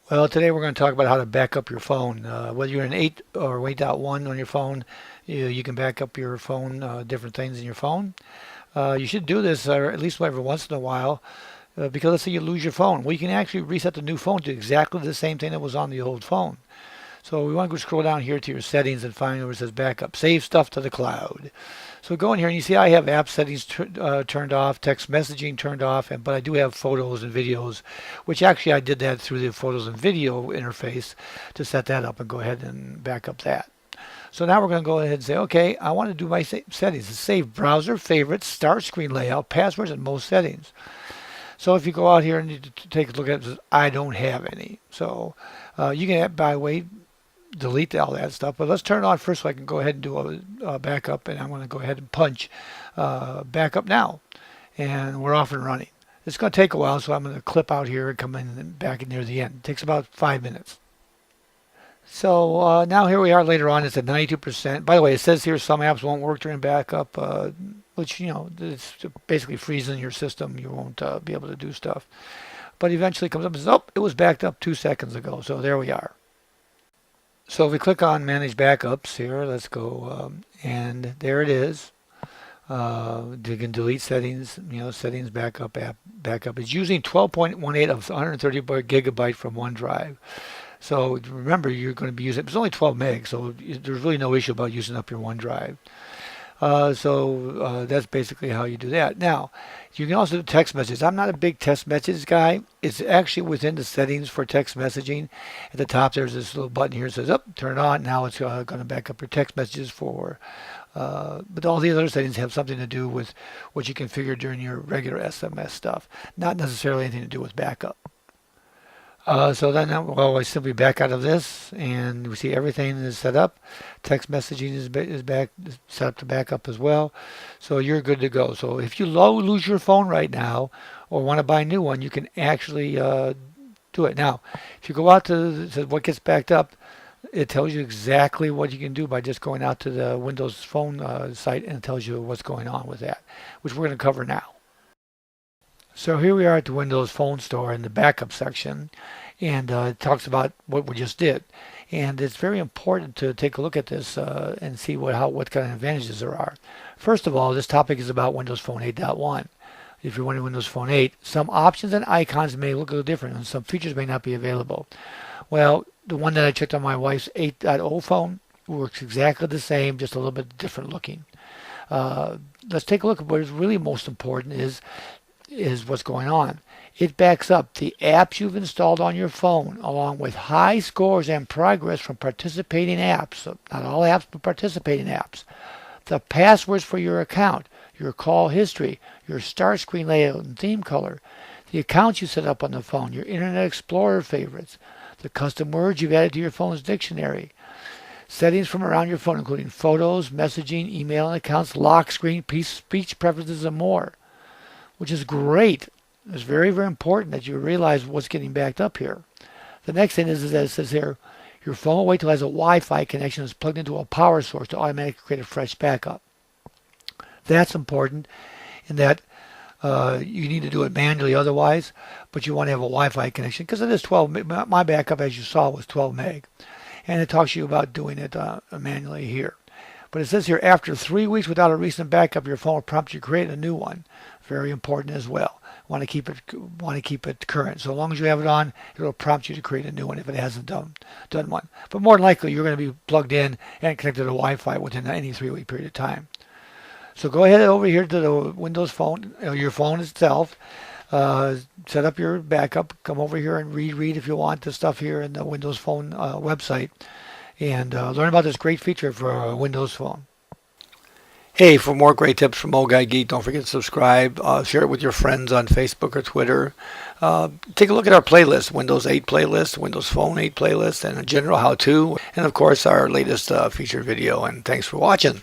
Well, today we're going to talk about how to back up your phone. Whether you're an 8 or 8.1 on your phone, you can back up your phone, different things in your phone. You should do this at least every once in a while because let's say you lose your phone. Well, you can actually reset the new phone to exactly the same thing that was on the old phone. So we want to go scroll down here to your settings and find where it says backup. Save stuff to the cloud. So go in here and you see I have app settings turned off, text messaging turned off, but I do have photos and videos, which actually I did that through the photos and video interface to set that up and go ahead and back up that. So now we're going to go ahead and say, okay, I want to do my settings. Save browser, favorites, start screen layout, passwords, and most settings. So if you go out here and you take a look at it, it says, I don't have any. So you can, by the way, delete all that stuff. But let's turn it on first so I can go ahead and do a backup. And I'm going to go ahead and punch backup now. And we're off and running. It's going to take a while, so I'm going to clip out here and come in and back in near the end. It takes about 5 minutes. So now here we are later on. It's at 92%. By the way, it says here some apps won't work during backup, which, it's basically freezing your system. You won't be able to do stuff. But eventually it comes up and says, oh, it was backed up 2 seconds ago. So there we are. So if we click on Manage Backups here, let's go, and there it is. You can delete settings, settings, backup, app, backup. It's using 12.18 of 130 gigabyte from OneDrive. So remember, you're going to be using, it's only 12 meg, so there's really no issue about using up your OneDrive. So that's basically how you do that. Now, you can also do text messages. I'm not a big text messages guy. It's actually within the settings for text messaging. At the top, there's this little button here that says, "Up, turn it on." Now it's going to back up your text messages for. But all the other settings have something to do with what you configure during your regular SMS stuff, not necessarily anything to do with backup. So then I simply back out of this, and we see everything is set up. Text messaging is set up to backup as well. So you're good to go. So if you lose your phone right now or want to buy a new one, you can actually do it. Now, if you go out to what gets backed up, it tells you exactly what you can do by just going out to the Windows Phone site, and it tells you what's going on with that, which we're going to cover now. So here we are at the Windows Phone Store in the backup section, and it talks about what we just did. And it's very important to take a look at this and see what kind of advantages there are. First of all, this topic is about Windows Phone 8.1. If you're running Windows Phone 8, some options and icons may look a little different, and some features may not be available. Well, the one that I checked on my wife's 8.0 phone works exactly the same, just a little bit different looking. Let's take a look at what is really most important is what's going on. It backs up the apps you've installed on your phone along with high scores and progress from participating apps. So not all apps, but participating apps. The passwords for your account, your call history, your start screen layout and theme color, the accounts you set up on the phone, your Internet Explorer favorites, the custom words you've added to your phone's dictionary, settings from around your phone including photos, messaging, email and accounts, lock screen, speech preferences, and more. Which is great. It's very, very important that you realize what's getting backed up here. The next thing is that it says here, your phone will wait till it has a Wi-Fi connection that's plugged into a power source to automatically create a fresh backup. That's important in that you need to do it manually otherwise, but you want to have a Wi-Fi connection because it is 12 meg. My backup, as you saw, was 12 meg. And it talks to you about doing it manually here. But it says here, after 3 weeks without a recent backup, your phone will prompt you to create a new one. Very important as well. Want to keep it current. So long as you have it on, it'll prompt you to create a new one if it hasn't done one. But more than likely, you're going to be plugged in and connected to Wi-Fi within any 3-week period of time. So go ahead over here to the Windows Phone, your phone itself. Set up your backup. Come over here and read if you want the stuff here in the Windows Phone website. And learn about this great feature for a Windows Phone. Hey, for more great tips from Old Guy Geek, don't forget to subscribe. Share it with your friends on Facebook or Twitter. Take a look at our playlist, Windows 8 playlist, Windows Phone 8 playlist, and a general how-to. And, of course, our latest featured video. And thanks for watching.